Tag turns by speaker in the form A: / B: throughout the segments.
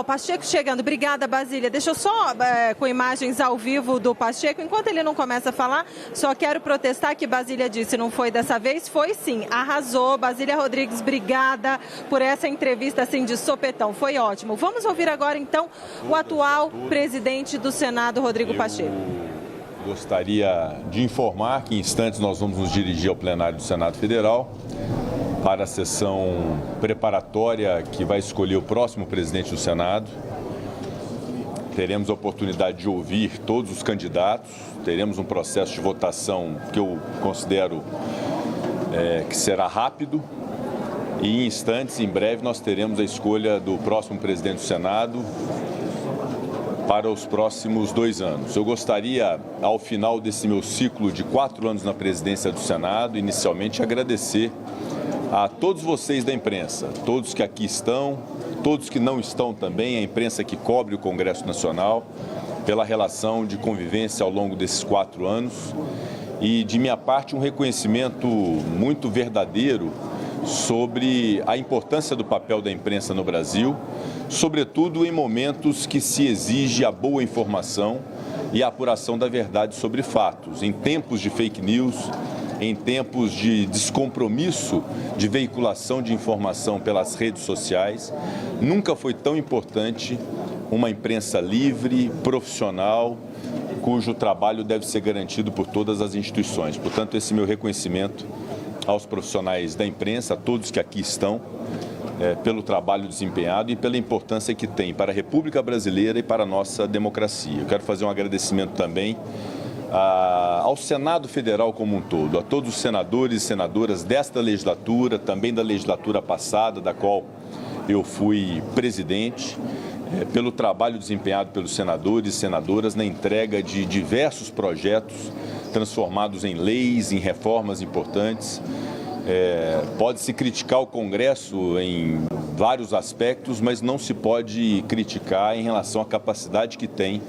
A: Pacheco chegando. Obrigada, Basília. Deixa eu só, com imagens ao vivo do Pacheco, enquanto ele não começa a falar, só quero protestar que Basília disse, não foi dessa vez, foi sim, arrasou. Basília Rodrigues, obrigada por essa entrevista assim de sopetão, foi ótimo. Vamos ouvir agora então o atual presidente do Senado, Rodrigo Pacheco.
B: Gostaria de informar que em instantes nós vamos nos dirigir ao plenário do Senado Federal para a sessão preparatória que vai escolher o próximo presidente do Senado. Teremos a oportunidade de ouvir todos os candidatos, teremos um processo de votação que eu considero que será rápido e em instantes, em breve, nós teremos a escolha do próximo presidente do Senado para os próximos 2 anos. Eu gostaria, ao final desse meu ciclo de 4 anos na presidência do Senado, inicialmente agradecer a todos vocês da imprensa, todos que aqui estão, todos que não estão também, a imprensa que cobre o Congresso Nacional, pela relação de convivência ao longo desses 4 anos e, de minha parte, um reconhecimento muito verdadeiro sobre a importância do papel da imprensa no Brasil, sobretudo em momentos que se exige a boa informação e a apuração da verdade sobre fatos, em tempos de fake news, em tempos de descompromisso de veiculação de informação pelas redes sociais. Nunca foi tão importante uma imprensa livre, profissional, cujo trabalho deve ser garantido por todas as instituições. Portanto, esse meu reconhecimento aos profissionais da imprensa, a todos que aqui estão, pelo trabalho desempenhado e pela importância que tem para a República Brasileira e para a nossa democracia. Eu quero fazer um agradecimento também ao Senado Federal como um todo, a todos os senadores e senadoras desta legislatura, também da legislatura passada, da qual eu fui presidente, pelo trabalho desempenhado pelos senadores e senadoras na entrega de diversos projetos transformados em leis, em reformas importantes. Pode-se criticar o Congresso em vários aspectos, mas não se pode criticar em relação à capacidade que tem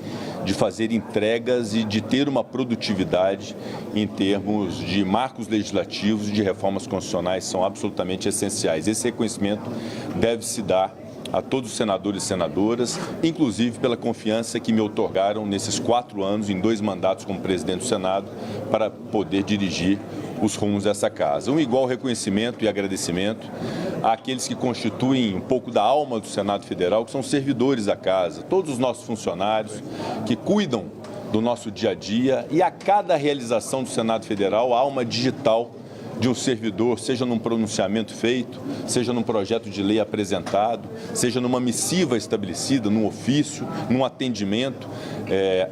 B: de fazer entregas e de ter uma produtividade em termos de marcos legislativos e de reformas constitucionais são absolutamente essenciais. Esse reconhecimento deve se dar a todos os senadores e senadoras, inclusive pela confiança que me outorgaram nesses 4 anos, em 2 mandatos como presidente do Senado, para poder dirigir os rumos dessa casa. Um igual reconhecimento e agradecimento àqueles que constituem um pouco da alma do Senado Federal, que são servidores da casa, todos os nossos funcionários que cuidam do nosso dia a dia e a cada realização do Senado Federal, a alma digital de um servidor, seja num pronunciamento feito, seja num projeto de lei apresentado, seja numa missiva estabelecida, num ofício, num atendimento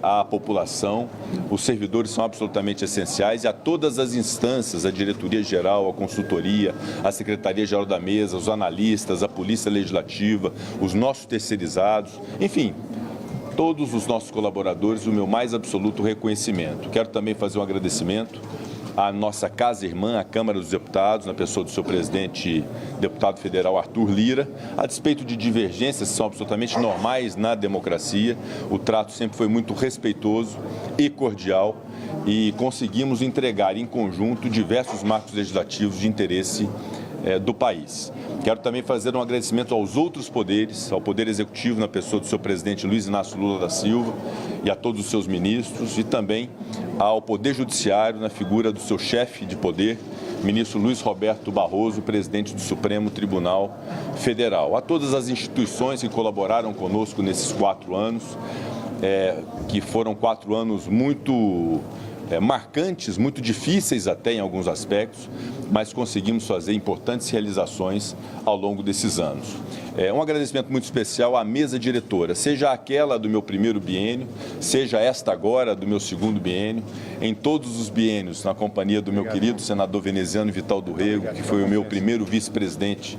B: à população. Os servidores são absolutamente essenciais e a todas as instâncias, a diretoria-geral, a consultoria, a secretaria-geral da mesa, os analistas, a polícia legislativa, os nossos terceirizados, enfim, todos os nossos colaboradores, o meu mais absoluto reconhecimento. Quero também fazer um agradecimento à nossa casa-irmã, a Câmara dos Deputados, na pessoa do seu presidente, deputado federal Arthur Lira. A despeito de divergências que são absolutamente normais na democracia, o trato sempre foi muito respeitoso e cordial e conseguimos entregar em conjunto diversos marcos legislativos de interesse do país. Quero também fazer um agradecimento aos outros poderes, ao Poder Executivo, na pessoa do seu presidente Luiz Inácio Lula da Silva e a todos os seus ministros, e também ao Poder Judiciário, na figura do seu chefe de poder, ministro Luiz Roberto Barroso, presidente do Supremo Tribunal Federal. A todas as instituições que colaboraram conosco nesses 4 anos, que foram 4 anos muito marcantes, muito difíceis até em alguns aspectos, mas conseguimos fazer importantes realizações ao longo desses anos. Um agradecimento muito especial à mesa diretora, seja aquela do meu primeiro biênio, seja esta agora do meu segundo biênio, em todos os biênios, na companhia do meu querido senador veneziano Vital do Rego, que foi o meu primeiro vice-presidente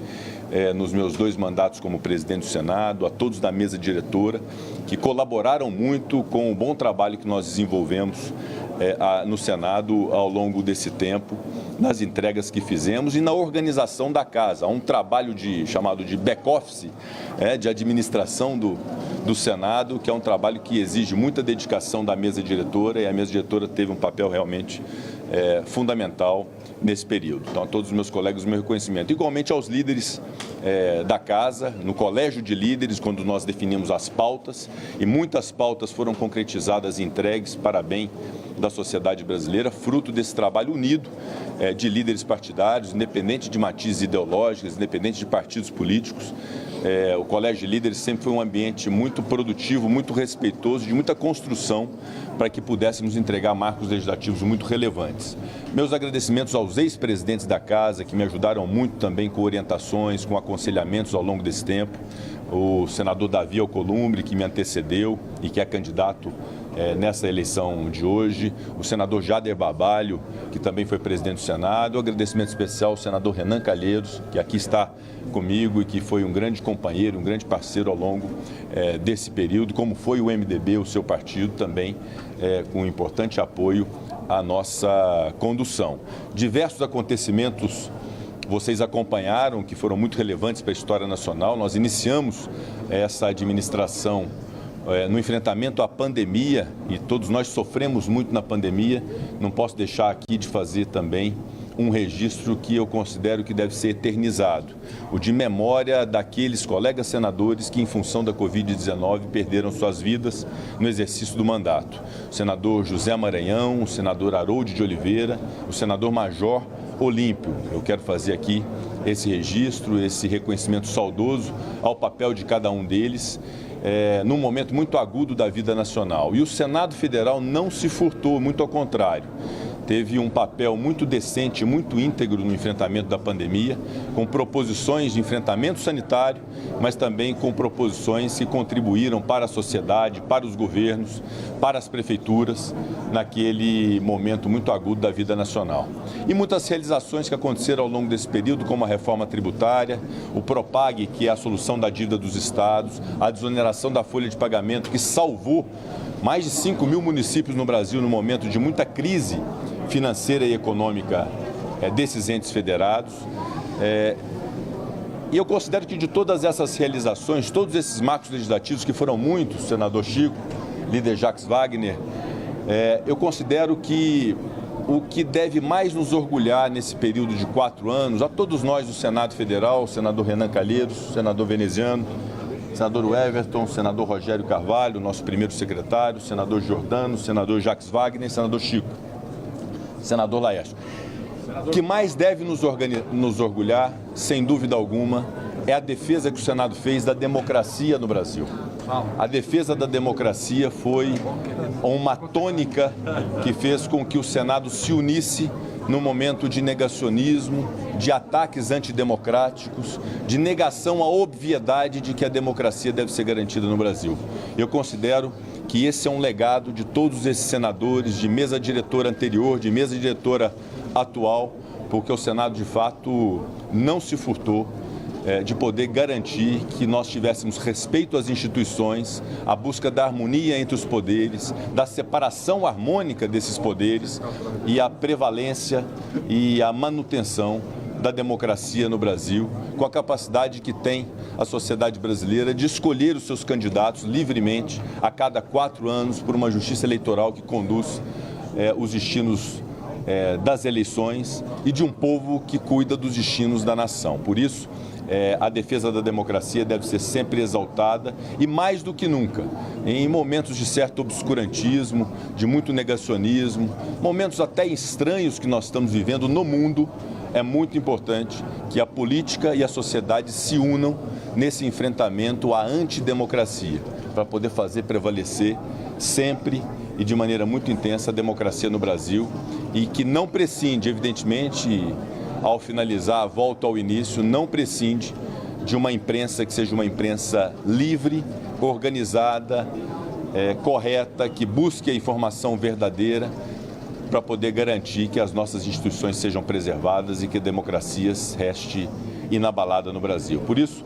B: nos meus 2 mandatos como presidente do Senado, a todos da mesa diretora, que colaboraram muito com o bom trabalho que nós desenvolvemos no Senado ao longo desse tempo, nas entregas que fizemos e na organização da casa. Há um trabalho chamado de back-office, de administração do Senado, que é um trabalho que exige muita dedicação da mesa diretora, e a mesa diretora teve um papel realmente fundamental nesse período. Então, a todos os meus colegas, o meu reconhecimento. Igualmente aos líderes da Casa, no Colégio de Líderes, quando nós definimos as pautas, e muitas pautas foram concretizadas e entregues para bem da sociedade brasileira, fruto desse trabalho unido de líderes partidários, independente de matizes ideológicos, independente de partidos políticos. O Colégio de Líderes sempre foi um ambiente muito produtivo, muito respeitoso, de muita construção, para que pudéssemos entregar marcos legislativos muito relevantes. Meus agradecimentos aos ex-presidentes da Casa, que me ajudaram muito também com orientações, com aconselhamentos ao longo desse tempo. O senador Davi Alcolumbre, que me antecedeu e que é candidato nessa eleição de hoje, o senador Jader Barbalho, que também foi presidente do Senado, um agradecimento especial ao senador Renan Calheiros, que aqui está comigo e que foi um grande companheiro, um grande parceiro ao longo desse período, como foi o MDB, o seu partido também, com importante apoio à nossa condução. Diversos acontecimentos vocês acompanharam, que foram muito relevantes para a história nacional. Nós iniciamos essa administração no enfrentamento à pandemia, e todos nós sofremos muito na pandemia. Não posso deixar aqui de fazer também um registro que eu considero que deve ser eternizado, o de memória daqueles colegas senadores que, em função da Covid-19, perderam suas vidas no exercício do mandato. O senador José Maranhão, o senador Harold de Oliveira, o senador Major Olímpio. Eu quero fazer aqui esse registro, esse reconhecimento saudoso ao papel de cada um deles, num momento muito agudo da vida nacional. E o Senado Federal não se furtou, muito ao contrário. Teve um papel muito decente, muito íntegro no enfrentamento da pandemia, com proposições de enfrentamento sanitário, mas também com proposições que contribuíram para a sociedade, para os governos, para as prefeituras, naquele momento muito agudo da vida nacional. E muitas realizações que aconteceram ao longo desse período, como a reforma tributária, o Propag, que é a solução da dívida dos estados, a desoneração da folha de pagamento, que salvou mais de 5 mil municípios no Brasil no momento de muita crise financeira e econômica desses entes federados. E eu considero que de todas essas realizações, todos esses marcos legislativos, que foram muitos, senador Chico, líder Jacques Wagner, eu considero que o que deve mais nos orgulhar nesse período de 4 anos, a todos nós do Senado Federal, o senador Renan Calheiros, senador Veneziano, senador Everton, senador Rogério Carvalho, nosso primeiro secretário, senador Giordano, senador Jacques Wagner, senador Chico, senador Laércio. O que mais deve nos orgulhar, sem dúvida alguma, é a defesa que o Senado fez da democracia no Brasil. A defesa da democracia foi uma tônica que fez com que o Senado se unisse no momento de negacionismo, de ataques antidemocráticos, de negação à obviedade de que a democracia deve ser garantida no Brasil. Eu considero que esse é um legado de todos esses senadores, de mesa diretora anterior, de mesa diretora atual, porque o Senado, de fato, não se furtou de poder garantir que nós tivéssemos respeito às instituições, a busca da harmonia entre os poderes, da separação harmônica desses poderes e a prevalência e a manutenção da democracia no Brasil, com a capacidade que tem a sociedade brasileira de escolher os seus candidatos livremente a cada 4 anos por uma justiça eleitoral que conduz os destinos das eleições e de um povo que cuida dos destinos da nação. Por isso, a defesa da democracia deve ser sempre exaltada e, mais do que nunca, em momentos de certo obscurantismo, de muito negacionismo, momentos até estranhos que nós estamos vivendo no mundo, é muito importante que a política e a sociedade se unam nesse enfrentamento à antidemocracia, para poder fazer prevalecer sempre e de maneira muito intensa a democracia no Brasil, e que não prescinde, evidentemente, ao finalizar, volto ao início, não prescinde de uma imprensa que seja uma imprensa livre, organizada, correta, que busque a informação verdadeira para poder garantir que as nossas instituições sejam preservadas e que a democracia reste inabalada no Brasil. Por isso,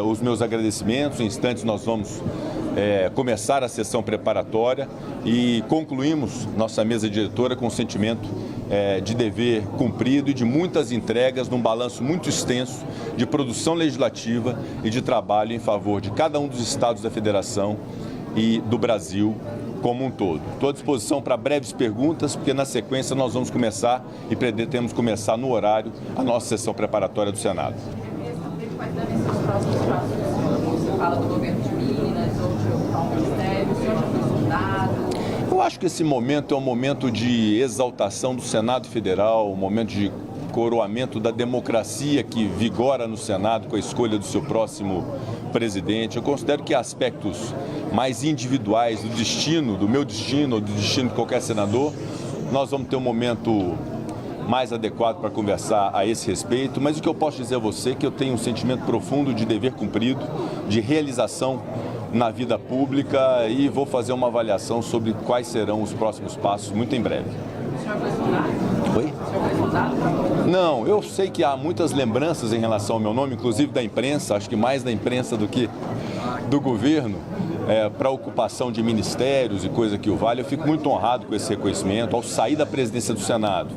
B: os meus agradecimentos. Em instantes nós vamos começar a sessão preparatória e concluímos nossa mesa diretora com um sentimento de dever cumprido e de muitas entregas num balanço muito extenso de produção legislativa e de trabalho em favor de cada um dos estados da Federação e do Brasil como um todo. Estou à disposição para breves perguntas, porque na sequência nós vamos começar e pretendemos começar no horário a nossa sessão preparatória do Senado.
C: Quais devem ser os próximos passos? Você fala do governo de Minas ou de outro ministério, o senhor já foi sondado?
B: Eu acho que esse momento é um momento de exaltação do Senado Federal, um momento de coroamento da democracia que vigora no Senado com a escolha do seu próximo presidente. Eu considero que aspectos mais individuais do destino, do meu destino ou do destino de qualquer senador, nós vamos ter um momento mais adequado para conversar a esse respeito, mas o que eu posso dizer a você é que eu tenho um sentimento profundo de dever cumprido, de realização na vida pública e vou fazer uma avaliação sobre quais serão os próximos passos muito em breve.
C: O senhor foi sondado?
B: Oi?
C: O senhor foi sondado?
B: Não, eu sei que há muitas lembranças em relação ao meu nome, inclusive da imprensa, acho que mais da imprensa do que do governo, para a ocupação de ministérios e coisa que o vale. Eu fico muito honrado com esse reconhecimento. Ao sair da presidência do Senado,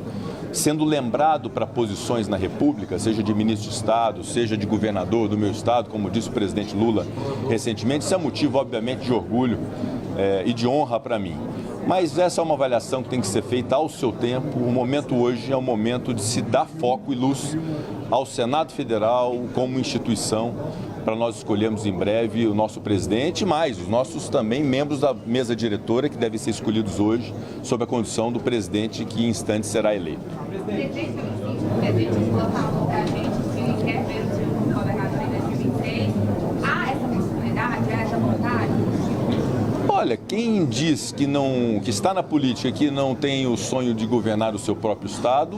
B: sendo lembrado para posições na República, seja de ministro de Estado, seja de governador do meu estado, como disse o presidente Lula recentemente, isso é motivo, obviamente, de orgulho e de honra para mim. Mas essa é uma avaliação que tem que ser feita ao seu tempo. O momento hoje é um momento de se dar foco e luz ao Senado Federal como instituição, para nós escolhermos em breve o nosso presidente, mais os nossos também membros da mesa diretora, que devem ser escolhidos hoje, sob a condição do presidente que em instantes será eleito.
C: Presidente Lula falou para a gente que quer ver o senhor governador em 2026. Há essa possibilidade, há essa vontade?
B: Olha, quem diz que está na política, que não tem o sonho de governar o seu próprio estado,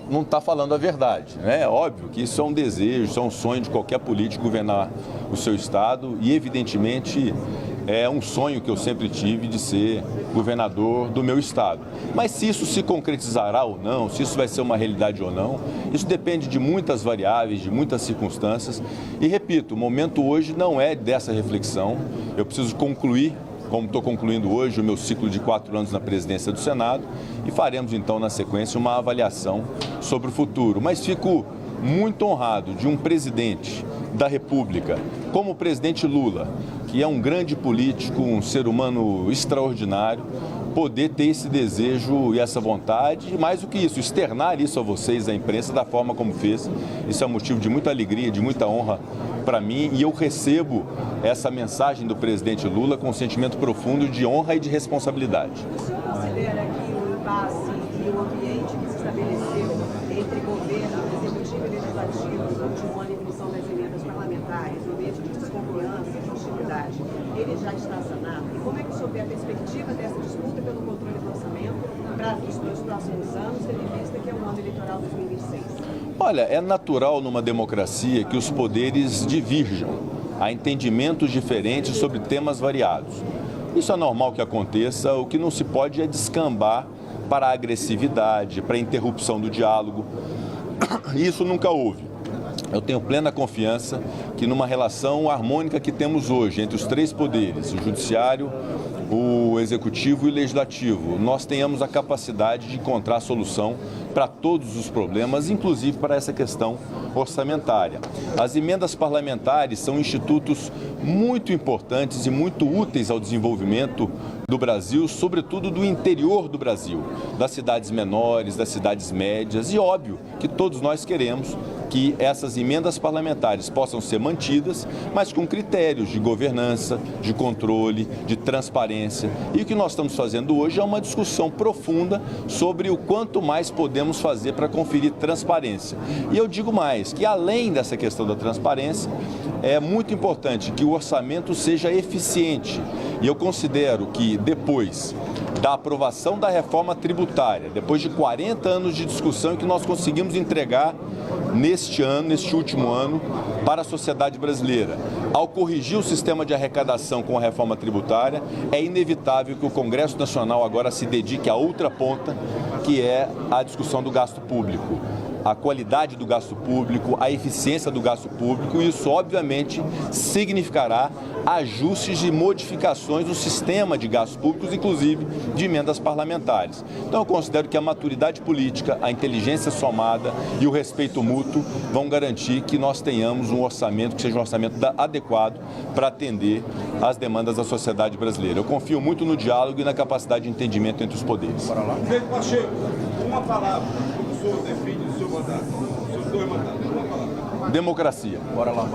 B: não está falando a verdade, né? É óbvio que isso é um desejo, isso é um sonho de qualquer político governar o seu estado e, evidentemente, é um sonho que eu sempre tive de ser governador do meu estado. Mas se isso se concretizará ou não, se isso vai ser uma realidade ou não, isso depende de muitas variáveis, de muitas circunstâncias. E, repito, o momento hoje não é dessa reflexão. Eu preciso concluir, como estou concluindo hoje, o meu ciclo de 4 anos na presidência do Senado e faremos então na sequência uma avaliação sobre o futuro. Mas fico muito honrado de um presidente da República, como o presidente Lula, que é um grande político, um ser humano extraordinário, poder ter esse desejo e essa vontade, e mais do que isso, externar isso a vocês, a imprensa, da forma como fez. Isso é um motivo de muita alegria, de muita honra para mim, e eu recebo essa mensagem do presidente Lula com um sentimento profundo de honra e de responsabilidade.
D: O senhor considera que o impasse e o ambiente que se estabeleceu entre governo, executivo e legislativo no último ano em função das emendas parlamentares, no ambiente de desconfiança e de hostilidade, ele já está sanado? E como é que o senhor vê a perspectiva dessa disputa pelo controle do orçamento para os dois próximos anos, tendo em vista que é um ano eleitoral 2026?
B: Olha, é natural numa democracia que os poderes divirjam, há entendimentos diferentes sobre temas variados. Isso é normal que aconteça, o que não se pode é descambar para a agressividade, para a interrupção do diálogo. Isso nunca houve. Eu tenho plena confiança que numa relação harmônica que temos hoje entre os 3 poderes, o judiciário, o executivo e o legislativo, nós tenhamos a capacidade de encontrar solução para todos os problemas, inclusive para essa questão orçamentária. As emendas parlamentares são institutos muito importantes e muito úteis ao desenvolvimento do Brasil, sobretudo do interior do Brasil, das cidades menores, das cidades médias, e óbvio que todos nós queremos que essas emendas parlamentares possam ser mantidas, mas com critérios de governança, de controle, de transparência. E o que nós estamos fazendo hoje é uma discussão profunda sobre o quanto mais podemos fazer para conferir transparência. E eu digo mais, que além dessa questão da transparência, é muito importante que o orçamento seja eficiente. E eu considero que depois da aprovação da reforma tributária, depois de 40 anos de discussão, que nós conseguimos entregar neste último ano, para a sociedade brasileira. Ao corrigir o sistema de arrecadação com a reforma tributária, é inevitável que o Congresso Nacional agora se dedique a outra ponta, que é a discussão do gasto público. a qualidade do gasto público, a eficiência do gasto público, e isso obviamente significará ajustes e modificações do sistema de gastos públicos, inclusive de emendas parlamentares. Então eu considero que a maturidade política, a inteligência somada e o respeito mútuo vão garantir que nós tenhamos um orçamento que seja um orçamento adequado para atender às demandas da sociedade brasileira. Eu confio muito no diálogo e na capacidade de entendimento entre os poderes.
E: Presidente Pacheco, uma palavra, como o senhor define o seu mandato, os seus 2 mandatos, uma palavra.
B: Democracia.
E: Bora lá.